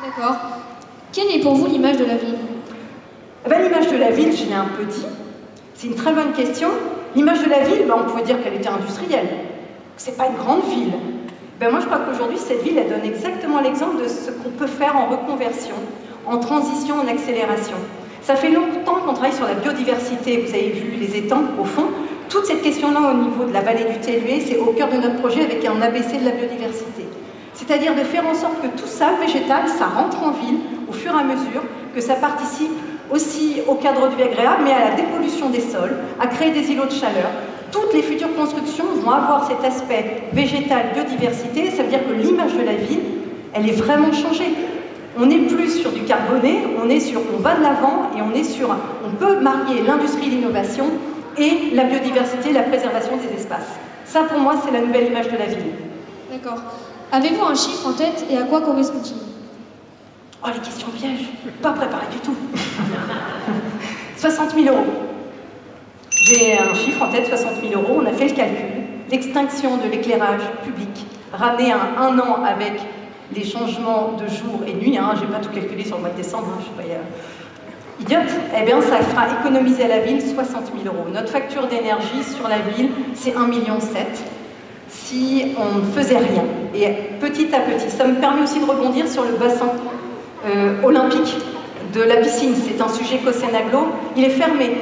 D'accord. Quelle est pour vous l'image de la ville? L'image de la ville, je l'ai un peu dit. C'est une très bonne question. L'image de la ville, on pourrait dire qu'elle était industrielle. C'est pas une grande ville. Moi, je crois qu'aujourd'hui, cette ville, elle donne exactement l'exemple de ce qu'on peut faire en reconversion, en transition, en accélération. Ça fait longtemps qu'on travaille sur la biodiversité. Vous avez vu les étangs, au fond. Toute cette question-là, au niveau de la vallée du Tellier, c'est au cœur de notre projet avec un ABC de la biodiversité. C'est-à-dire de faire en sorte que tout ça, végétal, ça rentre en ville au fur et à mesure, que ça participe aussi au cadre de vie agréable, mais à la dépollution des sols, à créer des îlots de chaleur. Toutes les futures constructions vont avoir cet aspect végétal, biodiversité. Ça veut dire que l'image de la ville, elle est vraiment changée. On n'est plus sur du carboné, on va de l'avant et on peut marier l'industrie et l'innovation et la biodiversité, la préservation des espaces. Ça, pour moi, c'est la nouvelle image de la ville. D'accord. Avez-vous un chiffre en tête et à quoi correspond-il? Oh, les questions pièges, pas préparées du tout. 60 000 €. J'ai un chiffre en tête, 60 000 €, on a fait le calcul. L'extinction de l'éclairage public, ramené à un an avec les changements de jour et nuit, je n'ai pas tout calculé sur le mois de décembre, je ne suis pas idiote, eh bien ça fera économiser à la ville 60 000 €. Notre facture d'énergie sur la ville, c'est 1,7 million si on ne faisait rien. Et petit à petit, ça me permet aussi de rebondir sur le bassin olympique de la piscine. C'est un sujet qu'Océanaglo, il est fermé.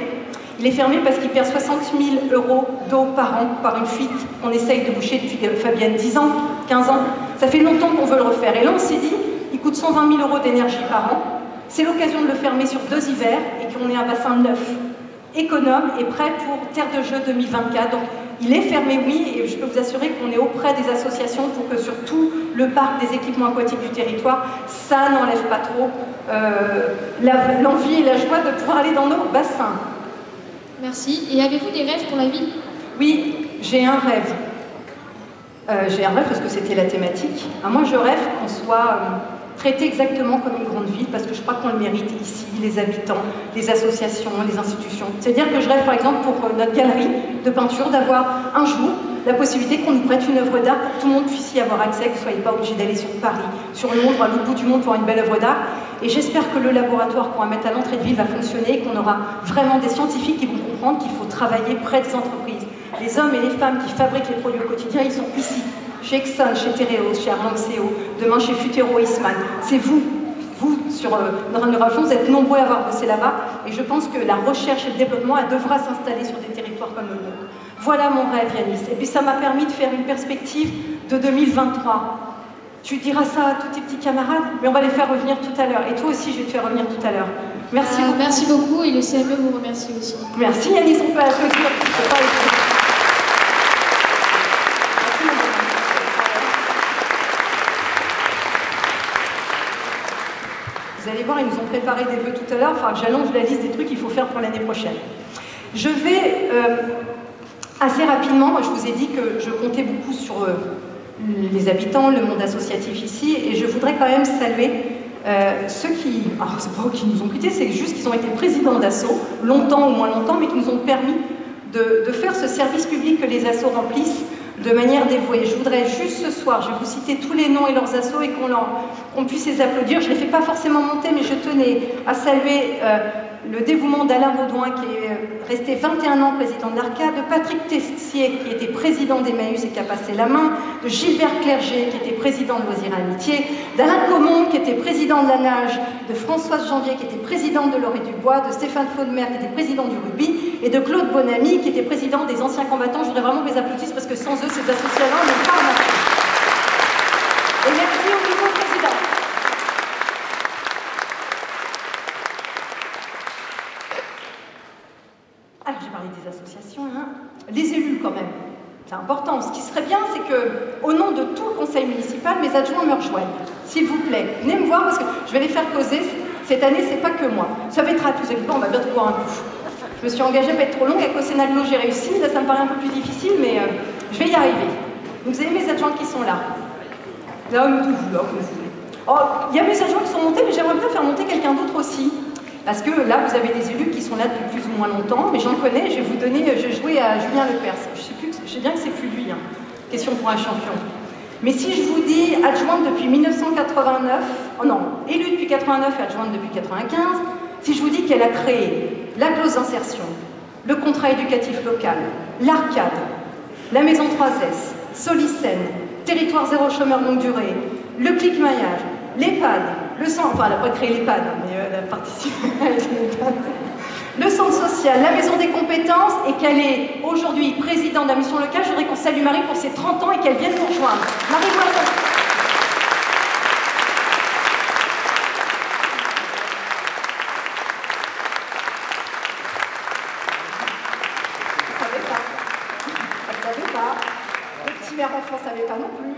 Il est fermé parce qu'il perd 60 000 € d'eau par an, par une fuite qu'on essaye de boucher depuis, Fabienne, 10 ans, 15 ans. Ça fait longtemps qu'on veut le refaire. Et là, on s'est dit, il coûte 120 000 € d'énergie par an. C'est l'occasion de le fermer sur 2 hivers et qu'on ait un bassin neuf, économe et prêt pour Terre de Jeux 2024. Donc, il est fermé, oui, et je peux vous assurer qu'on est auprès des associations pour que sur tout le parc des équipements aquatiques du territoire, ça n'enlève pas trop l'envie et la joie de pouvoir aller dans nos bassins. Merci. Et avez-vous des rêves pour la ville? Oui, j'ai un rêve. J'ai un rêve parce que c'était la thématique. Moi, je rêve qu'on soit traité exactement comme une grande ville, parce que je crois qu'on le mérite ici, les habitants, les associations, les institutions. C'est-à-dire que je rêve, par exemple, pour notre galerie de peinture, d'avoir un jour la possibilité qu'on nous prête une œuvre d'art pour que tout le monde puisse y avoir accès, que vous ne soyez pas obligé d'aller sur Paris, sur Londres, à l'autre bout du monde pour une belle œuvre d'art. Et j'espère que le laboratoire qu'on va mettre à l'entrée de ville va fonctionner et qu'on aura vraiment des scientifiques qui vont comprendre qu'il faut travailler près des entreprises. Les hommes et les femmes qui fabriquent les produits au quotidien, ils sont ici. Chez Exxon, chez Tereos, chez Arlanxeo, demain chez Futero Eastman. C'est vous sur Neuroration, vous êtes nombreux à avoir bossé là-bas, et je pense que la recherche et le développement, elle devra s'installer sur des territoires comme le nôtre. Voilà mon rêve, Yanis. Et puis ça m'a permis de faire une perspective de 2023. Tu diras ça à tous tes petits camarades, mais on va les faire revenir tout à l'heure. Et toi aussi, je vais te faire revenir tout à l'heure. Merci beaucoup. Merci beaucoup, et le CME vous remercie aussi. Merci Yanis, on peut applaudir. Vous allez voir, ils nous ont préparé des vœux tout à l'heure. Enfin, j'allonge la liste des trucs qu'il faut faire pour l'année prochaine. Je vais assez rapidement, je vous ai dit que je comptais beaucoup sur les habitants, le monde associatif ici, et je voudrais quand même saluer ceux qui, alors c'est pas eux qui nous ont quittés, c'est juste qu'ils ont été présidents d'assos, longtemps ou moins longtemps, mais qui nous ont permis de faire ce service public que les assos remplissent de manière dévouée. Je voudrais juste ce soir, je vais vous citer tous les noms et leurs assos et qu'on puisse les applaudir. Je ne les fais pas forcément monter, mais je tenais à saluer le dévouement d'Alain Baudouin, qui est resté 21 ans président de l'Arcade, de Patrick Tessier, qui était président d'Emmaüs et qui a passé la main, de Gilbert Clerget, qui était président de Loisirs Amitié, d'Alain Comon, qui était président de la Nage, de Françoise Janvier, qui était présidente de l'Orée du Bois, de Stéphane Faudemer, qui était président du Rugby, et de Claude Bonamy, qui était président des Anciens Combattants. Je voudrais vraiment que les applaudissent, parce que sans eux, ces associations n'ont pas marché. Et merci au nouveau président. Alors, j'ai parlé des associations, les élus quand même, c'est important. Ce qui serait bien, c'est que, au nom de tout le conseil municipal, mes adjoints me rejoignent. S'il vous plaît, venez me voir parce que je vais les faire causer. Cette année, c'est pas que moi. Ça va être rapide, vous inquiétez pas, on va bientôt boire un coup. Je me suis engagée à pas être trop longue, avec Océanaglo, j'ai réussi. Là, ça me paraît un peu plus difficile, mais je vais y arriver. Donc, vous avez mes adjoints qui sont là. Là, où vous voulez. Oh, il y a mes adjoints qui sont montés, mais j'aimerais bien faire monter quelqu'un d'autre aussi. Parce que là, vous avez des élus qui sont là depuis plus ou moins longtemps, mais j'en connais, je vais vous donner, j'ai joué à Julien Lepers. Je sais bien que c'est plus lui, question pour un champion. Mais si je vous dis adjointe depuis 1989, oh non, élue depuis 89 et adjointe depuis 95, si je vous dis qu'elle a créé la clause d'insertion, le contrat éducatif local, l'Arcade, la maison 3S, Solicène, territoire zéro chômeur longue durée, le clic-maillage, l'EHPAD, le centre, enfin elle n'a pas créé l'EHPAD, mais elle a participé à l'EHPAD, le centre social, la maison des compétences, et qu'elle est aujourd'hui présidente de la mission locale, je voudrais qu'on salue Marie pour ses 30 ans et qu'elle vienne nous rejoindre. Marie Boisson. Elle savait pas. Le petit maire enfant ne savait pas non plus.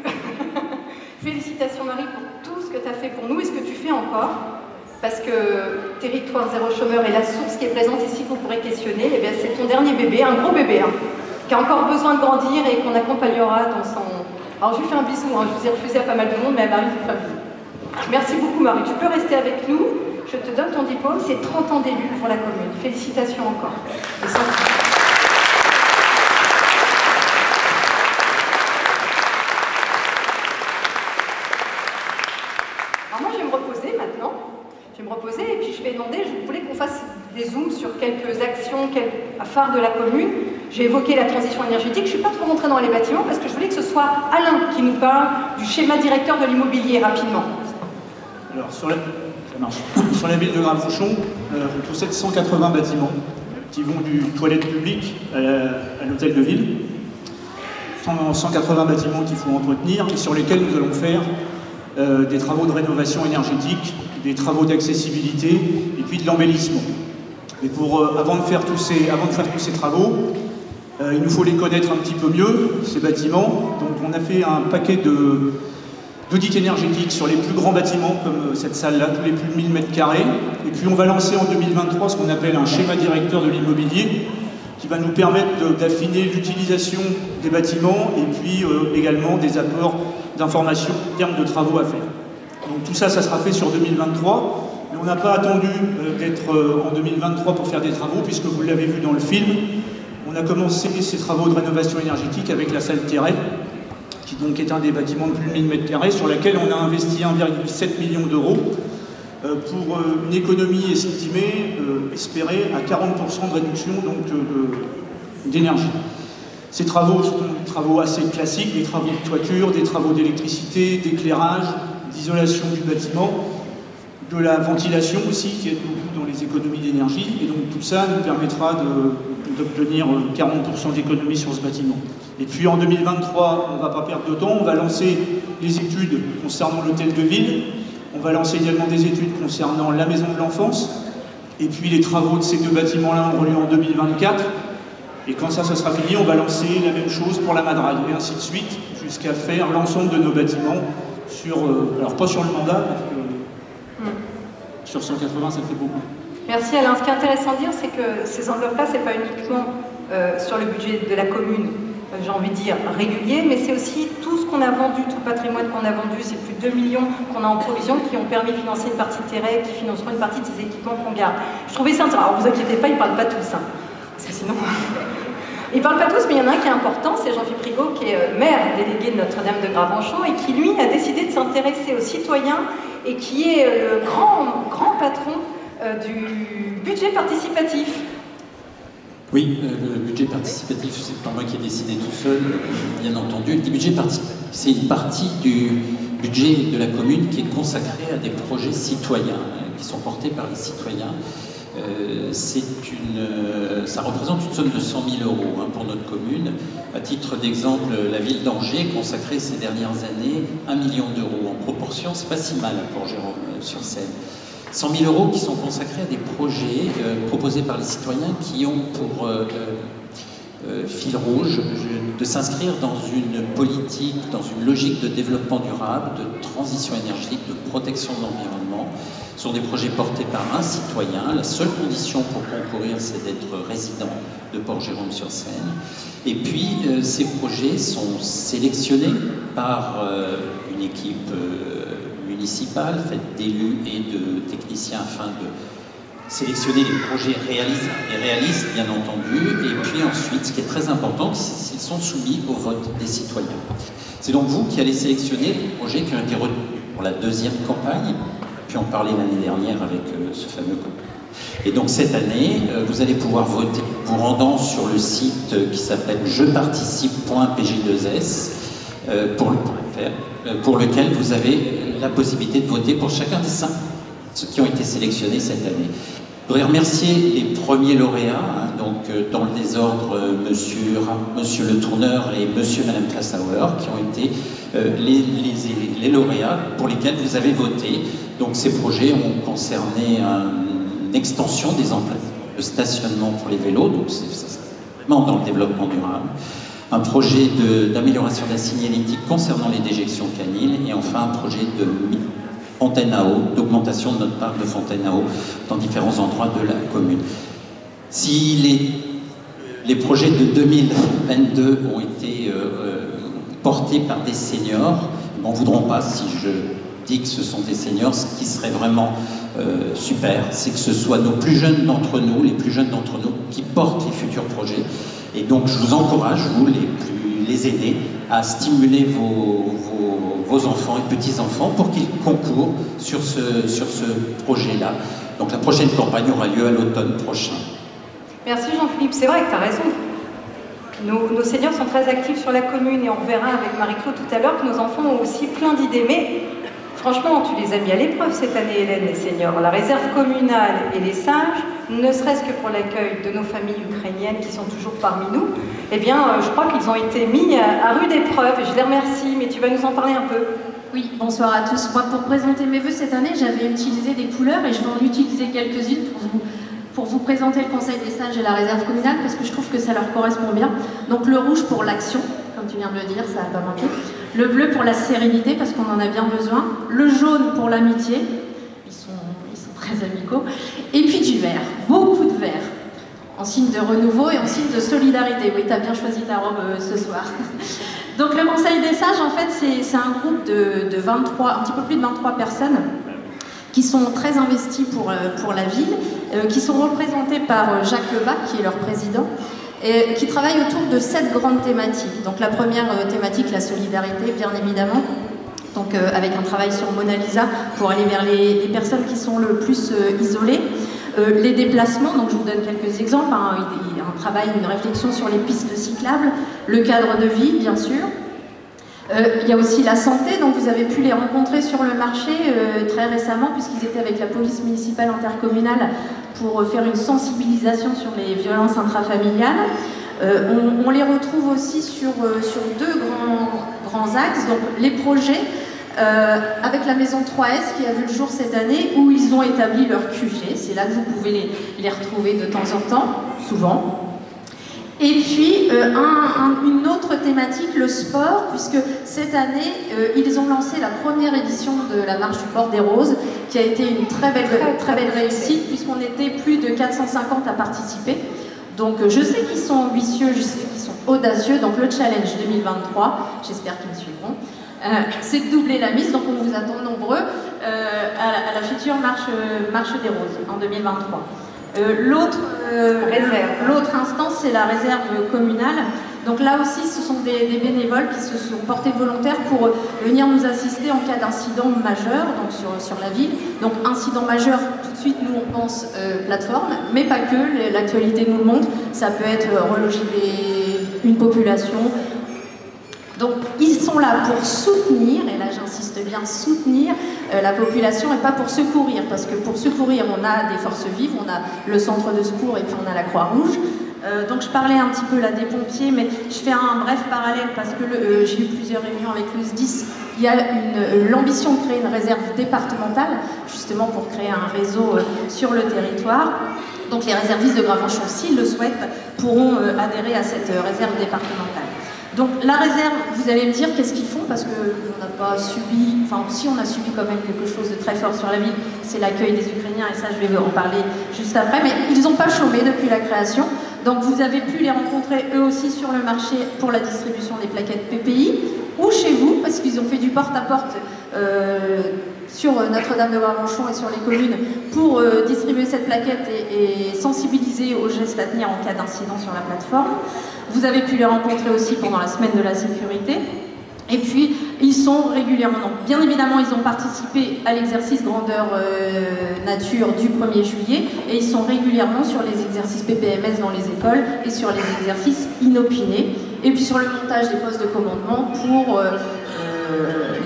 Félicitations Marie pour tout ce que tu as fait pour nous et ce que tu fais encore. Parce que Territoire Zéro Chômeur est la source qui est présente ici que vous pourrez questionner. Et bien c'est ton dernier bébé, un gros bébé, hein, qui a encore besoin de grandir et qu'on accompagnera dans son... Alors je lui fais un bisou, hein, je vous ai refusé à pas mal de monde, mais Marie, je vous fais un bisou. Merci beaucoup Marie, tu peux rester avec nous. Je te donne ton diplôme, c'est 30 ans d'élu pour la commune. Félicitations encore. Alors moi je vais me reposer maintenant. Je vais me reposer et puis je vais demander, je voulais qu'on fasse des zooms sur quelques actions phares de la commune. J'ai évoqué la transition énergétique, je ne suis pas trop rentrée dans les bâtiments parce que je voulais que ce soit Alain qui nous parle du schéma directeur de l'immobilier rapidement. Alors sur la ville de Gravouchon, on possède 180 bâtiments qui vont du toilette publique à l'hôtel de ville. 180 bâtiments qu'il faut entretenir et sur lesquels nous allons faire des travaux de rénovation énergétique, des travaux d'accessibilité et puis de l'embellissement. Et avant de faire tous ces travaux, il nous faut les connaître un petit peu mieux, ces bâtiments. Donc on a fait un paquet d'audits énergétiques sur les plus grands bâtiments comme cette salle-là, tous les plus de 1000 m². Et puis on va lancer en 2023 ce qu'on appelle un schéma directeur de l'immobilier qui va nous permettre d'affiner l'utilisation des bâtiments et puis également des apports d'informations en termes de travaux à faire. Donc tout ça, ça sera fait sur 2023, mais on n'a pas attendu d'être en 2023 pour faire des travaux, puisque vous l'avez vu dans le film, on a commencé ces travaux de rénovation énergétique avec la salle Terret, qui donc est un des bâtiments de plus de 1000 m², sur laquelle on a investi 1,7 million d'euros pour une économie estimée, espérée, à 40% de réduction d'énergie. Ces travaux sont des travaux assez classiques, des travaux de toiture, des travaux d'électricité, d'éclairage, d'isolation du bâtiment, de la ventilation aussi, qui aide beaucoup dans les économies d'énergie. Et donc tout ça nous permettra d'obtenir 40% d'économie sur ce bâtiment. Et puis en 2023, on ne va pas perdre de temps, on va lancer les études concernant l'hôtel de ville, on va lancer également des études concernant la maison de l'enfance, et puis les travaux de ces deux bâtiments-là auront lieu en 2024. Et quand ça sera fini, on va lancer la même chose pour la Madraille, et ainsi de suite, jusqu'à faire l'ensemble de nos bâtiments alors pas sur le mandat, parce que sur 180, ça fait beaucoup. Merci Alain. Ce qui est intéressant de dire, c'est que ces enveloppes-là, ce n'est pas uniquement sur le budget de la commune, j'ai envie de dire régulier, mais c'est aussi tout ce qu'on a vendu, tout le patrimoine qu'on a vendu, c'est plus de 2 millions qu'on a en provision qui ont permis de financer une partie de Terret, qui financeront une partie de ces équipements qu'on garde. Je trouvais ça intéressant. Alors vous inquiétez pas, ils ne parlent pas tous, hein, parce que sinon... Ils ne parlent pas tous, mais il y en a un qui est important, c'est Jean-Philippe Rigaud, qui est maire délégué de Notre-Dame de Gravenchon et qui, lui, a décidé de s'intéresser aux citoyens et qui est le grand patron du budget participatif. Oui, le budget participatif, c'est pas moi qui ai décidé tout seul, bien entendu. Le budget participatif, c'est une partie du budget de la commune qui est consacrée à des projets citoyens, qui sont portés par les citoyens. Ça représente une somme de 100 000 € pour notre commune. À titre d'exemple, la ville d'Angers a consacré ces dernières années 1 million d'euros. En proportion, c'est pas si mal pour Jérôme-sur-Seine. 100 000 € qui sont consacrés à des projets proposés par les citoyens qui ont pour fil rouge de s'inscrire dans une politique, dans une logique de développement durable, de transition énergétique, de protection de l'environnement. Ce sont des projets portés par un citoyen. La seule condition pour concourir, c'est d'être résident de Port-Jérôme-sur-Seine. Et puis, ces projets sont sélectionnés par une équipe municipale, faite d'élus et de techniciens, afin de sélectionner les projets réalistes, bien entendu. Et puis ensuite, ce qui est très important, c'est qu'ils sont soumis au vote des citoyens. C'est donc vous qui allez sélectionner les projets qui ont été retenus pour la deuxième campagne. pu en parler l'année dernière avec ce fameux couple. Et donc cette année, vous allez pouvoir voter vous rendant sur le site qui s'appelle jeparticipe.pj2s pour lequel vous avez la possibilité de voter pour chacun des 5 qui ont été sélectionnés cette année. Je voudrais remercier les premiers lauréats, donc dans le désordre, monsieur Le Tourneur et monsieur et madame Klassauer, qui ont été les lauréats pour lesquels vous avez voté. Donc ces projets ont concerné une extension des emplacements de stationnement pour les vélos, donc c'est vraiment dans le développement durable. Un projet d'amélioration de la signalétique concernant les déjections canines, et enfin un projet de fontaine à eau, d'augmentation de notre parc de fontaine à eau dans différents endroits de la commune. Si les projets de 2022 ont été portés par des seniors, ils m'en voudront pas si je dis que ce sont des seniors. Ce qui serait vraiment super, c'est que ce soit nos plus jeunes d'entre nous, les plus jeunes d'entre nous, qui portent les futurs projets. Et donc je vous encourage, vous les aînés, à stimuler vos enfants et petits-enfants pour qu'ils concourent sur ce projet-là. Donc la prochaine campagne aura lieu à l'automne prochain. Merci Jean-Philippe, c'est vrai que tu as raison. Nos seniors sont très actifs sur la commune, et on verra avec Marie-Claude tout à l'heure que nos enfants ont aussi plein d'idées. Mais franchement, tu les as mis à l'épreuve cette année, Hélène, les seniors. La réserve communale et les sages, ne serait-ce que pour l'accueil de nos familles ukrainiennes qui sont toujours parmi nous, eh bien, je crois qu'ils ont été mis à rude épreuve. Je les remercie, mais tu vas nous en parler un peu. Oui, bonsoir à tous. Moi, pour présenter mes vœux cette année, j'avais utilisé des couleurs et je vais en utiliser quelques-unes pour vous présenter le Conseil des sages et la réserve communale, parce que je trouve que ça leur correspond bien. Donc le rouge pour l'action, comme tu viens de le dire, ça n'a pas manqué. Le bleu pour la sérénité, parce qu'on en a bien besoin. Le jaune pour l'amitié, ils sont très amicaux. Et puis du vert, beaucoup de vert, en signe de renouveau et en signe de solidarité. Oui, tu as bien choisi ta robe ce soir. Donc le Conseil des sages, en fait, c'est un groupe de 23, un petit peu plus de 23 personnes qui sont très investis pour la ville, qui sont représentés par Jacques Lebac, qui est leur président, et qui travaillent autour de 7 grandes thématiques. Donc la première thématique, la solidarité, bien évidemment, donc avec un travail sur Mona Lisa pour aller vers les personnes qui sont le plus isolées. Les déplacements, donc je vous donne quelques exemples, hein, il y a un travail, une réflexion sur les pistes cyclables, le cadre de vie, bien sûr. Il y a aussi la santé, donc vous avez pu les rencontrer sur le marché très récemment, puisqu'ils étaient avec la police municipale intercommunale pour faire une sensibilisation sur les violences intrafamiliales. On les retrouve aussi sur 2 grands axes, donc les projets, avec la maison 3S qui a vu le jour cette année, où ils ont établi leur QG. C'est là que vous pouvez les retrouver de temps en temps, souvent. Et puis une autre thématique, le sport, puisque cette année, ils ont lancé la première édition de la marche du Port des Roses, qui a été une très belle réussite, puisqu'on était plus de 450 à participer. Donc je sais qu'ils sont ambitieux, je sais qu'ils sont audacieux, donc le challenge 2023, j'espère qu'ils me suivront, c'est de doubler la mise, donc on vous attend nombreux à la future marche des Roses en 2023. L'autre instance, c'est la réserve communale. Donc là aussi, ce sont des bénévoles qui se sont portés volontaires pour venir nous assister en cas d'incident majeur, donc sur la ville. Donc incident majeur, tout de suite, nous on pense plateforme, mais pas que, l'actualité nous le montre. Ça peut être reloger une population. Donc ils sont là pour soutenir, et là j'insiste bien, soutenir la population et pas pour secourir, parce que pour secourir on a des forces vives, on a le centre de secours et puis on a la Croix-Rouge. Donc je parlais un petit peu là des pompiers, mais je fais un bref parallèle parce que j'ai eu plusieurs réunions avec le SDIS. Il y a l'ambition de créer une réserve départementale, justement pour créer un réseau sur le territoire. Donc les réservistes de Gravenchon, s'ils le souhaitent, pourront adhérer à cette réserve départementale. Donc la réserve, vous allez me dire qu'est-ce qu'ils font, parce qu'on n'a pas subi, enfin si on a subi quand même quelque chose de très fort sur la ville, c'est l'accueil des Ukrainiens, et ça je vais en parler juste après, mais ils n'ont pas chômé depuis la création. Donc vous avez pu les rencontrer eux aussi sur le marché pour la distribution des plaquettes PPI, ou chez vous, parce qu'ils ont fait du porte-à-porte sur Notre-Dame de Gravenchon et sur les communes pour distribuer cette plaquette et sensibiliser aux gestes à tenir en cas d'incident sur la plateforme. Vous avez pu les rencontrer aussi pendant la semaine de la sécurité. Et puis, Ils sont régulièrement, donc, bien évidemment, ils ont participé à l'exercice grandeur nature du 1er juillet et ils sont régulièrement sur les exercices PPMS dans les écoles et sur les exercices inopinés et puis sur le montage des postes de commandement pour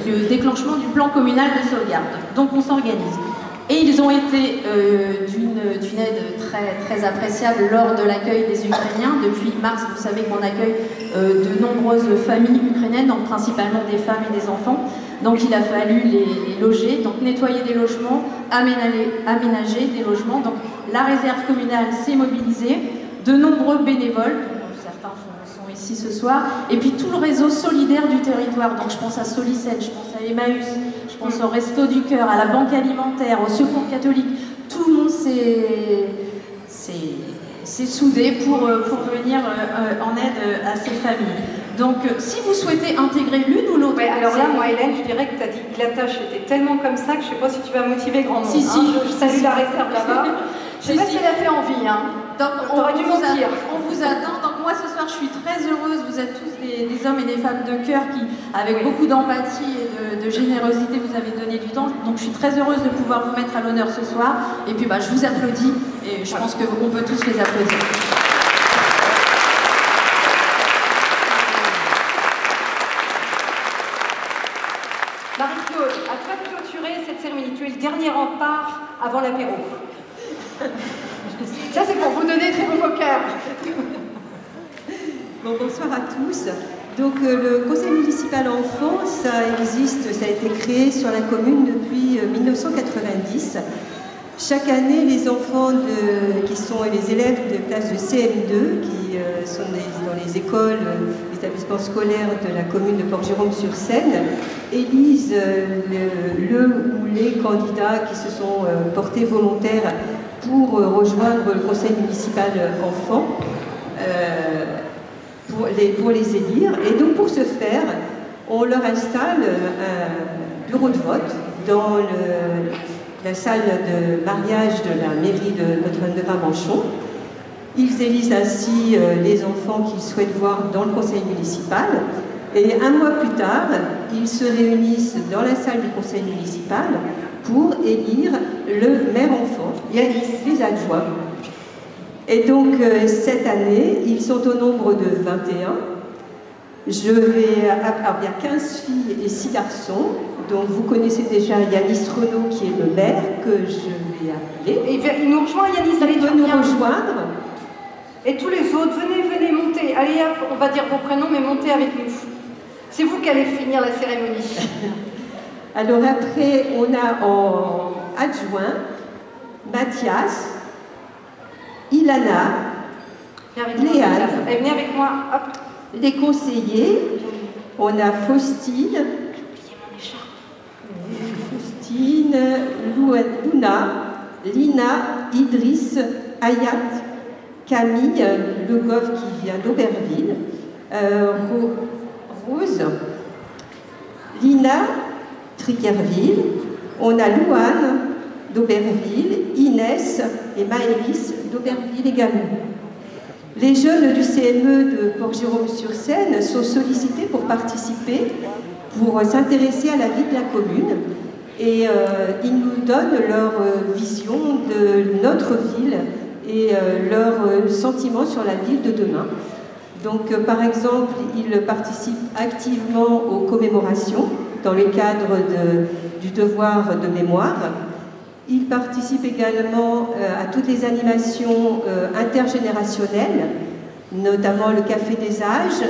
le déclenchement du plan communal de sauvegarde. Donc on s'organise. Et ils ont été d'une aide très appréciable lors de l'accueil des Ukrainiens. Depuis mars, vous savez qu'on accueille de nombreuses familles ukrainiennes, donc principalement des femmes et des enfants. Donc il a fallu les loger, donc nettoyer des logements, aménager des logements. Donc la réserve communale s'est mobilisée, de nombreux bénévoles, certains sont ici ce soir, et puis tout le réseau solidaire du territoire. Donc je pense à Solicène, je pense à Emmaüs, je pense au Resto du Cœur, à la Banque Alimentaire, au Secours catholique. Tout le monde s'est soudé pour venir en aide à ces familles. Donc si vous souhaitez intégrer l'une ou l'autre... Ouais, alors là, moi Hélène, je dirais que tu as dit que la tâche était tellement comme ça que je ne sais pas si tu vas motiver grand monde. Si, je salue la réserve là-bas. Je ne sais pas si elle a fait envie. Hein. Donc, on vous attend. Donc moi ce soir je suis très heureuse, vous êtes tous des hommes et des femmes de cœur qui, avec beaucoup d'empathie et de générosité, vous avez donné du temps. Donc je suis très heureuse de pouvoir vous mettre à l'honneur ce soir. Et puis je vous applaudis et je pense qu'on peut tous les applaudir. Marie-Claude, à toi de clôturer cette cérémonie. Tu es le dernier rempart avant l'apéro. Ça, c'est pour vous donner très bon cœur. Bon, bonsoir à tous. Donc, le conseil municipal enfants, ça existe, ça a été créé sur la commune depuis 1990. Chaque année, les enfants qui sont les élèves de classe de CM2, qui sont dans les écoles, les établissements scolaires de la commune de Port-Jérôme-sur-Seine, élisent le ou les candidats qui se sont portés volontaires pour rejoindre le conseil municipal enfants, pour les élire. Et donc pour ce faire, on leur installe un bureau de vote dans la salle de mariage de la mairie de Notre-Dame-de-Ramanchon. Ils élisent ainsi les enfants qu'ils souhaitent voir dans le conseil municipal. Et un mois plus tard, ils se réunissent dans la salle du conseil municipal pour élire le maire enfant, Yanis, les adjoints. Et donc, cette année, ils sont au nombre de 21. Il y a 15 filles et 6 garçons. Donc, vous connaissez déjà Yanis Renaud, qui est le maire, que je vais appeler. Et il nous rejoint, Yanis, allez, il peut nous rejoindre. Et tous les autres, venez, montez. Allez, hop, on va dire vos prénoms, mais montez avec nous. C'est vous qui allez finir la cérémonie. Alors après, on a en adjoint Mathias, Ilana, Léane. Allez, venez avec moi, hop. Les conseillers, on a Faustine, Luna, Lina, Idriss, Ayat, Camille, Le Goff qui vient d'Auberville, Rose, Lina, Trickerville, on a Louane d'Auberville, Inès et Maëlys d'Auberville également. Les jeunes du CME de Port-Jérôme-sur-Seine sont sollicités pour participer, pour s'intéresser à la vie de la commune et ils nous donnent leur vision de notre ville et leurs sentiments sur la ville de demain. Donc par exemple, ils participent activement aux commémorations dans le cadre du devoir de mémoire. Ils participent également à toutes les animations intergénérationnelles, notamment le Café des Âges,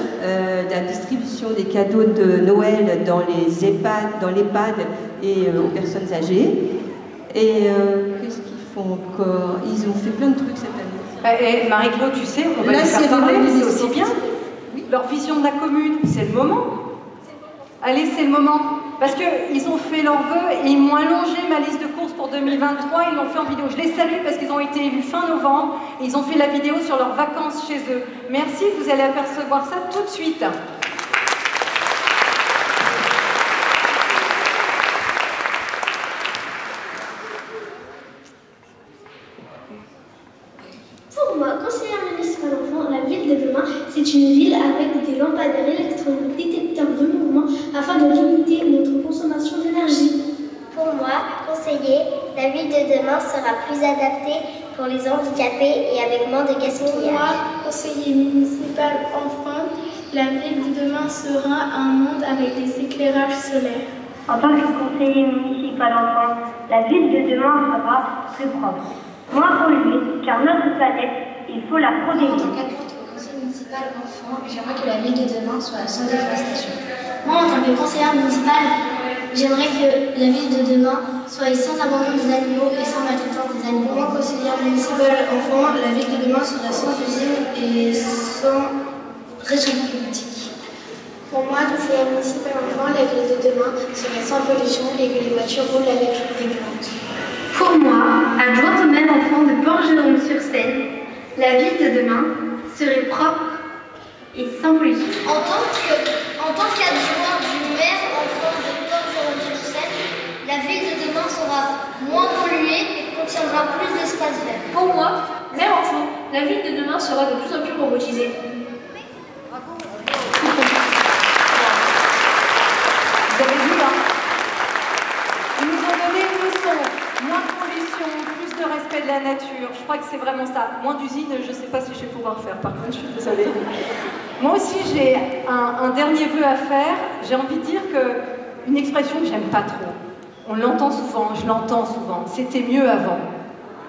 la distribution des cadeaux de Noël dans les EHPAD et aux personnes âgées. Et qu'est-ce qu'ils font encore? Ils ont fait plein de trucs cette année. Et Marie-Claude, tu sais, on va les faire parler, c'est aussi bien. Oui. Leur vision de la commune, c'est le moment. Allez, c'est le moment. Parce qu'ils ont fait leurs vœux et ils m'ont allongé ma liste de courses pour 2023, ils l'ont fait en vidéo. Je les salue parce qu'ils ont été élus fin novembre et ils ont fait la vidéo sur leurs vacances chez eux. Merci, vous allez apercevoir ça tout de suite. Pour moi, conseillère municipale enfant, la ville de demain, c'est une ville avec des lampadaires électroniques, détecteurs de mouvement afin de limiter limiter notre consommation d'énergie. Pour moi, conseiller, la ville de demain sera plus adaptée pour les handicapés et avec moins de gaspillage. Pour moi, conseiller municipal enfant, la ville de demain sera un monde avec des éclairages solaires. En tant que conseiller municipal enfant, la ville de demain sera plus propre, moins polluée, car notre planète, il faut la protéger. En tant qu'adjointe au conseil municipal enfant, j'aimerais que la ville de demain soit sans déforestation. Moi, en tant que conseillère municipale, j'aimerais que la ville de demain soit sans abandon des animaux et sans maltraitance des animaux. Moi, conseillère municipale enfant, la ville de demain sera sans usine et sans réchauffement climatique. Pour moi, conseillère municipale enfant, la ville de demain serait sans pollution et que les voitures roulent avec des plantes. Pour moi, adjointe au maire enfant de Port-Jérôme-sur-Seine, la ville de demain serait propre et sans pollution. En tant qu'adjoint du maire enfant de Port-Jérôme-sur-Seine, la ville de demain sera moins polluée et contiendra plus d'espace vert. Pour moi, maire enfant, la ville de demain sera de plus en plus robotisée. Vous avez vu, hein? Ils nous ont donné une leçon. Moins de pollution, plus de respect de la nature. Je crois que c'est vraiment ça. Moins d'usines, je ne sais pas si je vais pouvoir faire. Par contre, je suis désolée. Moi aussi, j'ai un dernier vœu à faire. J'ai envie de dire une expression que j'aime pas trop. On l'entend souvent, je l'entends souvent. C'était mieux avant.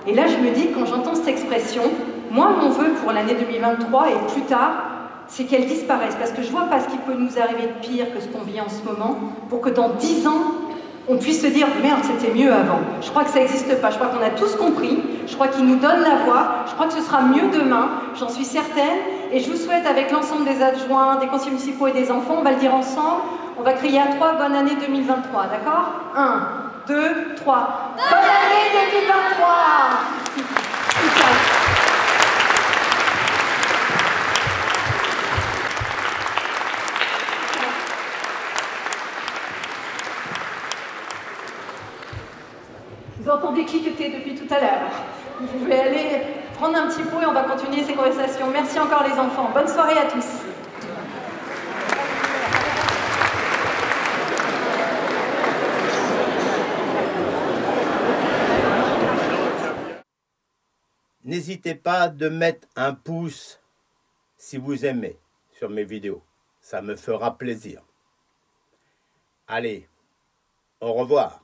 Et là, je me dis, quand j'entends cette expression, moi, mon vœu pour l'année 2023 et plus tard, c'est qu'elle disparaisse, parce que je vois pas ce qui peut nous arriver de pire que ce qu'on vit en ce moment, pour que dans 10 ans, on puisse se dire « Merde, c'était mieux avant ». Je crois que ça n'existe pas, je crois qu'on a tous compris, je crois qu'il nous donne la voie, je crois que ce sera mieux demain, j'en suis certaine, et je vous souhaite avec l'ensemble des adjoints, des conseillers municipaux et des enfants, on va le dire ensemble, on va crier à 3 « Bonne année 2023 », d'accord? 1, 2, 3. Bonne année 2023! Vous entendez cliqueter depuis tout à l'heure. Vous pouvez aller prendre un petit pot et on va continuer ces conversations. Merci encore les enfants. Bonne soirée à tous. N'hésitez pas de mettre un pouce si vous aimez sur mes vidéos. Ça me fera plaisir. Allez, au revoir.